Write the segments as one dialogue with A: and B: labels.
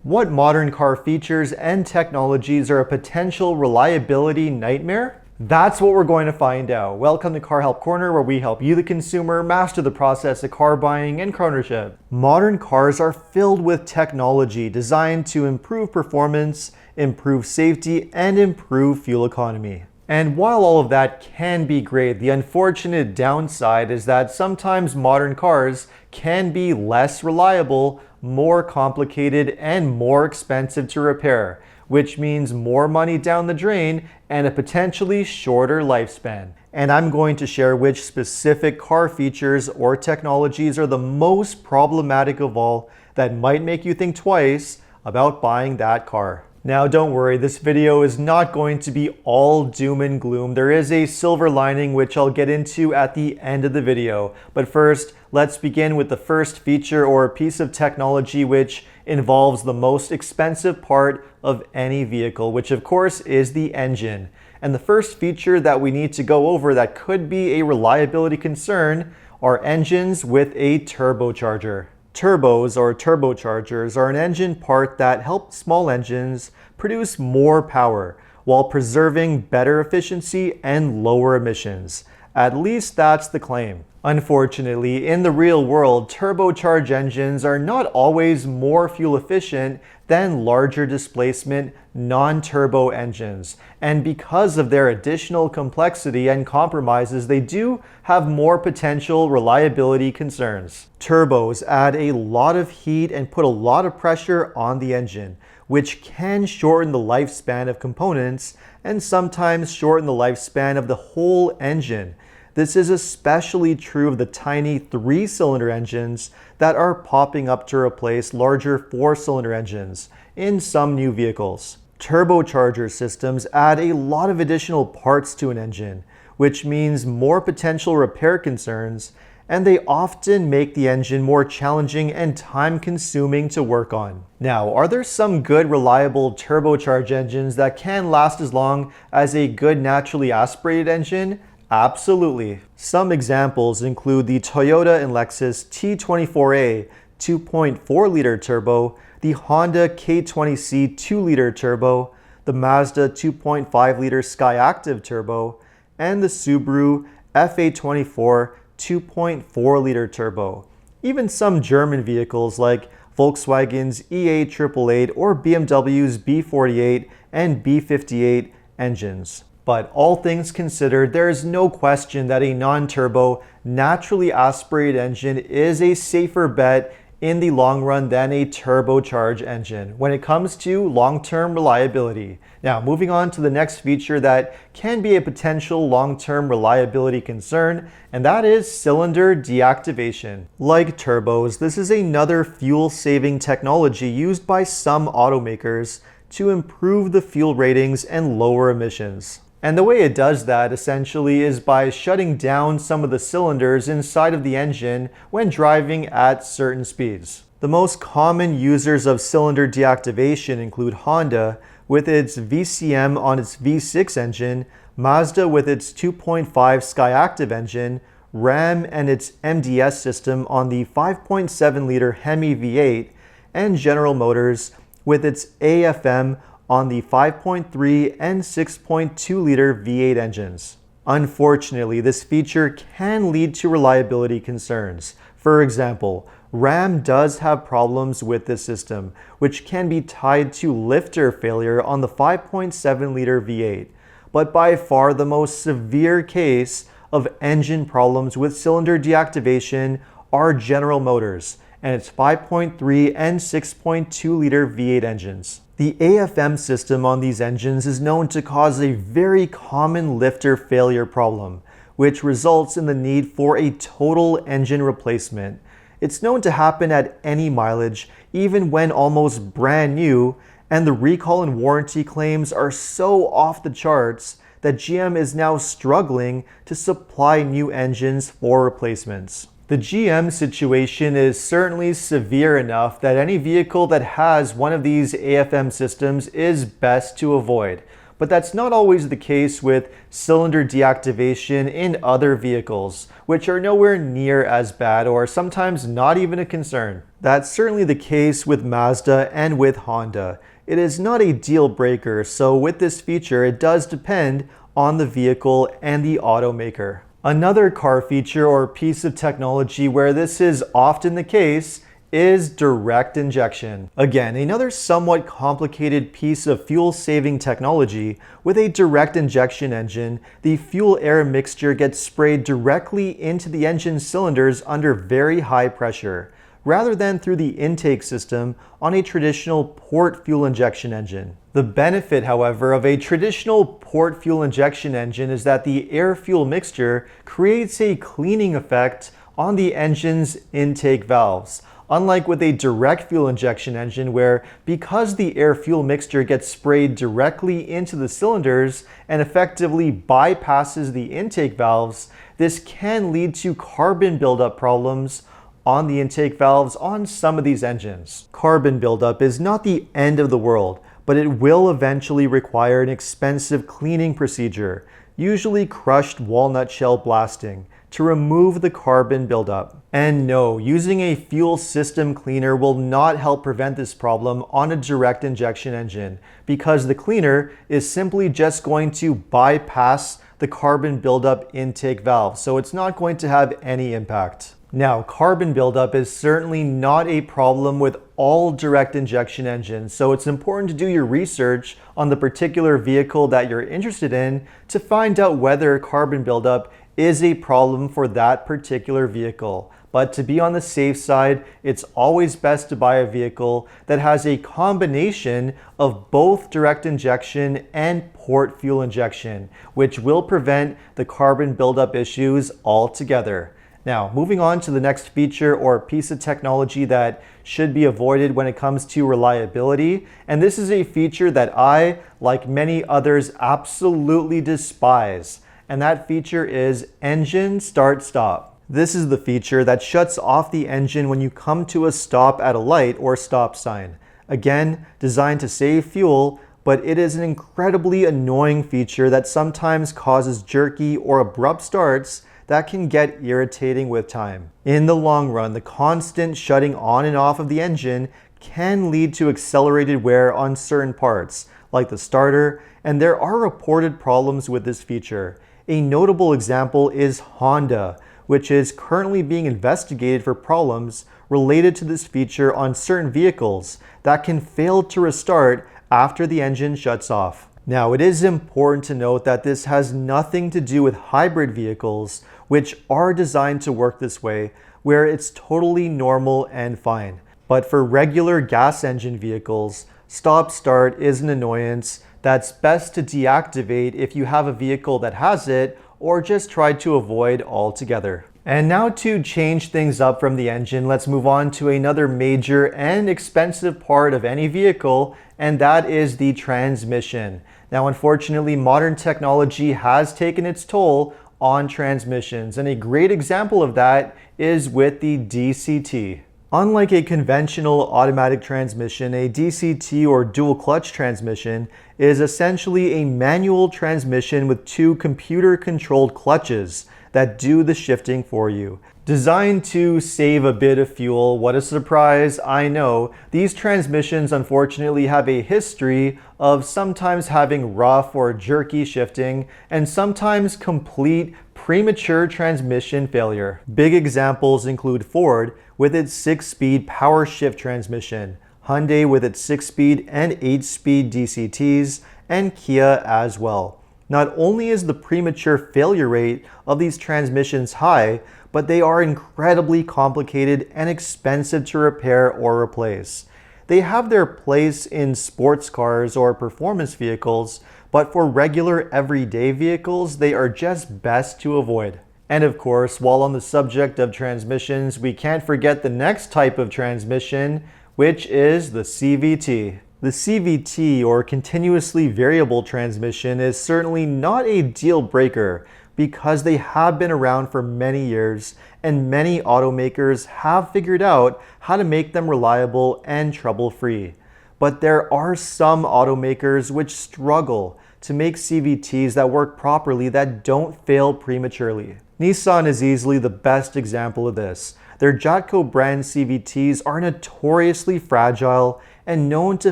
A: What modern car features and technologies are a potential reliability nightmare? That's what we're going to find out. Welcome to Car Help Corner, where we help you, the consumer, master the process of car buying and car ownership. Modern cars are filled with technology designed to improve performance, improve safety, and improve fuel economy. And while all of that can be great, the unfortunate downside is that sometimes modern cars can be less reliable, more complicated, and more expensive to repair, which means more money down the drain and a potentially shorter lifespan. And I'm going to share which specific car features or technologies are the most problematic of all that might make you think twice about buying that car. Now don't worry, this video is not going to be all doom and gloom. There is a silver lining which I'll get into at the end of the video. But first, let's begin with the first feature or piece of technology which involves the most expensive part of any vehicle, which of course is the engine. And the first feature that we need to go over that could be a reliability concern are engines with a turbocharger. Turbos or turbochargers are an engine part that help small engines produce more power while preserving better efficiency and lower emissions. At least that's the claim. Unfortunately, in the real world, turbocharged engines are not always more fuel efficient than larger displacement non-turbo engines. And because of their additional complexity and compromises, they do have more potential reliability concerns. Turbos add a lot of heat and put a lot of pressure on the engine, which can shorten the lifespan of components and sometimes shorten the lifespan of the whole engine. This is especially true of the tiny 3-cylinder engines that are popping up to replace larger 4-cylinder engines in some new vehicles. Turbocharger systems add a lot of additional parts to an engine, which means more potential repair concerns, and they often make the engine more challenging and time-consuming to work on. Now, are there some good, reliable turbocharged engines that can last as long as a good naturally aspirated engine? Absolutely. Some examples include the Toyota and Lexus T24A 2.4-liter turbo, the Honda K20C 2-liter turbo, the Mazda 2.5-liter Skyactiv turbo, and the Subaru FA24 2.4-liter turbo. Even some German vehicles like Volkswagen's EA888 or BMW's B48 and B58 engines. But all things considered, there is no question that a non-turbo, naturally aspirated engine is a safer bet in the long run than a turbocharged engine when it comes to long-term reliability. Now, moving on to the next feature that can be a potential long-term reliability concern, and that is cylinder deactivation. Like turbos, this is another fuel-saving technology used by some automakers to improve the fuel ratings and lower emissions. And the way it does that essentially is by shutting down some of the cylinders inside of the engine when driving at certain speeds. The most common users of cylinder deactivation include Honda with its VCM on its V6 engine, Mazda with its 2.5 Skyactiv engine, Ram and its MDS system on the 5.7-liter Hemi V8, and General Motors with its AFM on the 5.3 and 6.2-liter V8 engines. Unfortunately, this feature can lead to reliability concerns. For example, Ram does have problems with this system, which can be tied to lifter failure on the 5.7-liter V8. But by far the most severe case of engine problems with cylinder deactivation are General Motors and its 5.3 and 6.2-liter V8 engines. The AFM system on these engines is known to cause a very common lifter failure problem, which results in the need for a total engine replacement. It's known to happen at any mileage, even when almost brand new, and the recall and warranty claims are so off the charts that GM is now struggling to supply new engines for replacements. The GM situation is certainly severe enough that any vehicle that has one of these AFM systems is best to avoid. But that's not always the case with cylinder deactivation in other vehicles, which are nowhere near as bad or sometimes not even a concern. That's certainly the case with Mazda and with Honda. It is not a deal breaker, so with this feature it does depend on the vehicle and the automaker. Another car feature or piece of technology where this is often the case is direct injection. Again, another somewhat complicated piece of fuel-saving technology. With a direct injection engine, the fuel-air mixture gets sprayed directly into the engine cylinders under very high pressure, rather than through the intake system on a traditional port fuel injection engine. The benefit, however, of a traditional port fuel injection engine is that the air-fuel mixture creates a cleaning effect on the engine's intake valves. Unlike with a direct fuel injection engine where, because the air-fuel mixture gets sprayed directly into the cylinders and effectively bypasses the intake valves, this can lead to carbon buildup problems on the intake valves on some of these engines. Carbon buildup is not the end of the world, but it will eventually require an expensive cleaning procedure, usually crushed walnut shell blasting, to remove the carbon buildup. And no, using a fuel system cleaner will not help prevent this problem on a direct injection engine, because the cleaner is simply just going to bypass the carbon buildup intake valve, so it's not going to have any impact. Now, carbon buildup is certainly not a problem with all direct injection engines, so it's important to do your research on the particular vehicle that you're interested in to find out whether carbon buildup is a problem for that particular vehicle. But to be on the safe side, it's always best to buy a vehicle that has a combination of both direct injection and port fuel injection, which will prevent the carbon buildup issues altogether. Now, moving on to the next feature or piece of technology that should be avoided when it comes to reliability. And this is a feature that I, like many others, absolutely despise. And that feature is engine start-stop. This is the feature that shuts off the engine when you come to a stop at a light or stop sign. Again, designed to save fuel, but it is an incredibly annoying feature that sometimes causes jerky or abrupt starts that can get irritating with time. In the long run, the constant shutting on and off of the engine can lead to accelerated wear on certain parts, like the starter, and there are reported problems with this feature. A notable example is Honda, which is currently being investigated for problems related to this feature on certain vehicles that can fail to restart after the engine shuts off. Now, it is important to note that this has nothing to do with hybrid vehicles, which are designed to work this way, where it's totally normal and fine. But for regular gas engine vehicles, stop-start is an annoyance that's best to deactivate if you have a vehicle that has it, or just try to avoid altogether. And now to change things up from the engine, let's move on to another major and expensive part of any vehicle, and that is the transmission. Now, unfortunately, modern technology has taken its toll on transmissions, and a great example of that is with the DCT. Unlike a conventional automatic transmission, a DCT or dual clutch transmission is essentially a manual transmission with two computer-controlled clutches that do the shifting for you. Designed to save a bit of fuel, what a surprise, I know. These transmissions unfortunately have a history of sometimes having rough or jerky shifting and sometimes complete premature transmission failure. Big examples include Ford with its 6-speed power shift transmission, Hyundai with its 6-speed and 8-speed DCTs, and Kia as well. Not only is the premature failure rate of these transmissions high, but they are incredibly complicated and expensive to repair or replace. They have their place in sports cars or performance vehicles, but for regular everyday vehicles, they are just best to avoid. And of course, while on the subject of transmissions, we can't forget the next type of transmission, which is the CVT. The CVT, or continuously variable transmission, is certainly not a deal breaker because they have been around for many years and many automakers have figured out how to make them reliable and trouble-free. but there are some automakers which struggle to make CVTs that work properly that don't fail prematurely. Nissan is easily the best example of this. Their Jatco brand CVTs are notoriously fragile and known to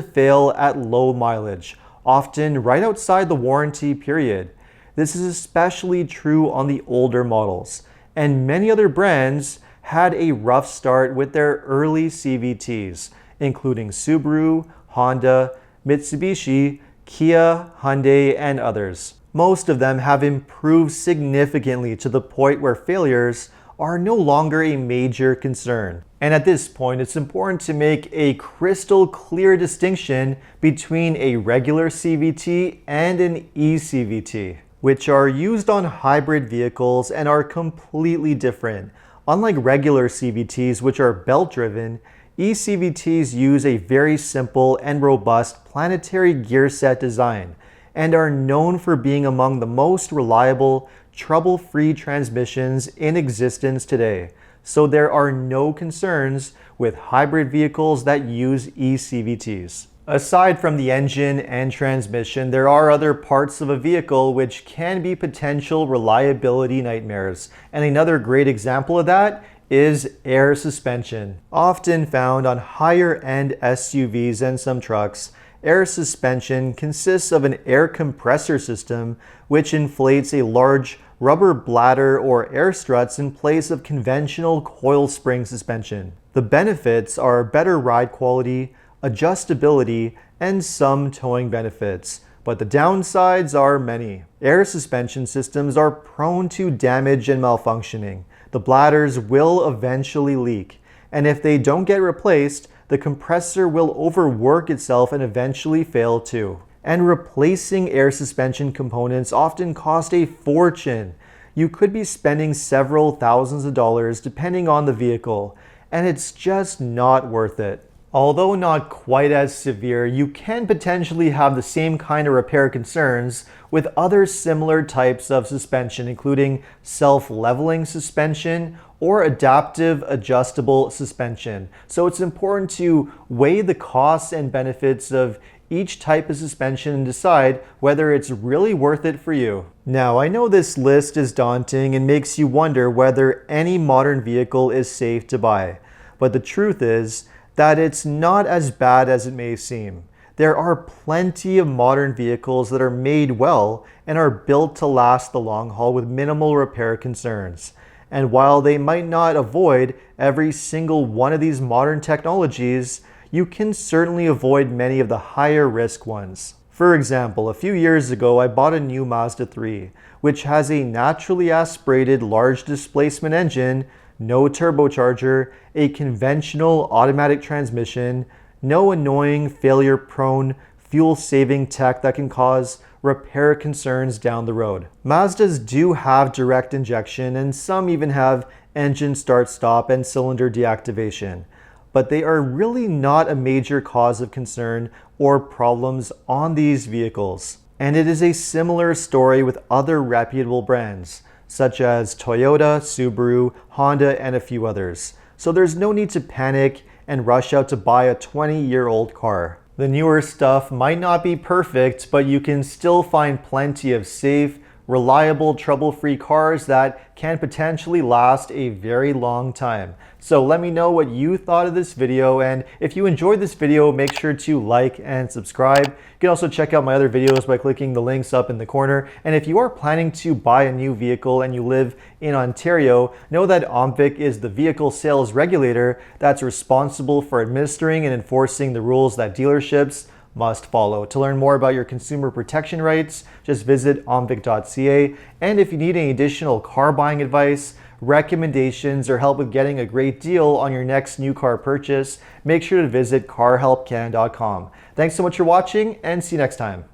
A: fail at low mileage, often right outside the warranty period. This is especially true on the older models, and many other brands had a rough start with their early CVTs, including Subaru, Honda, Mitsubishi, Kia, Hyundai, and others. Most of them have improved significantly to the point where failures are no longer a major concern. And at this point, it's important to make a crystal clear distinction between a regular CVT and an eCVT, which are used on hybrid vehicles and are completely different. Unlike regular CVTs, which are belt-driven, eCVTs use a very simple and robust planetary gear set design and are known for being among the most reliable, trouble-free transmissions in existence today. So there are no concerns with hybrid vehicles that use eCVTs. Aside from the engine and transmission, there are other parts of a vehicle which can be potential reliability nightmares. And another great example of that is air suspension. Often found on higher-end SUVs and some trucks, air suspension consists of an air compressor system which inflates a large rubber bladder or air struts in place of conventional coil spring suspension. The benefits are better ride quality, adjustability, and some towing benefits, but the downsides are many. Air suspension systems are prone to damage and malfunctioning. The bladders will eventually leak, and if they don't get replaced, the compressor will overwork itself and eventually fail too. And replacing air suspension components often cost a fortune. You could be spending several thousands of dollars depending on the vehicle, and it's just not worth it. Although not quite as severe, you can potentially have the same kind of repair concerns with other similar types of suspension, including self-leveling suspension or adaptive adjustable suspension. So it's important to weigh the costs and benefits of each type of suspension and decide whether it's really worth it for you. Now, I know this list is daunting and makes you wonder whether any modern vehicle is safe to buy, but the truth is that it's not as bad as it may seem. There are plenty of modern vehicles that are made well and are built to last the long haul with minimal repair concerns. And while they might not avoid every single one of these modern technologies, you can certainly avoid many of the higher risk ones. For example, a few years ago, I bought a new Mazda 3, which has a naturally aspirated large displacement engine, no turbocharger, a conventional automatic transmission, no annoying failure-prone fuel-saving tech that can cause repair concerns down the road. Mazdas do have direct injection, and some even have engine start-stop and cylinder deactivation, but they are really not a major cause of concern or problems on these vehicles. And it is a similar story with other reputable brands, such as Toyota, Subaru, Honda, and a few others. So there's no need to panic and rush out to buy a 20-year-old car. The newer stuff might not be perfect, but you can still find plenty of safe, reliable, trouble-free cars that can potentially last a very long time. So let me know what you thought of this video, and if you enjoyed this video, make sure to like and subscribe. You can also check out my other videos by clicking the links up in the corner. And if you are planning to buy a new vehicle and you live in Ontario, know that OMVIC is the vehicle sales regulator that's responsible for administering and enforcing the rules that dealerships must follow. To learn more about your consumer protection rights, just visit omvic.ca. And if you need any additional car buying advice, recommendations, or help with getting a great deal on your next new car purchase, make sure to visit carhelpcan.com. Thanks so much for watching, and see you next time.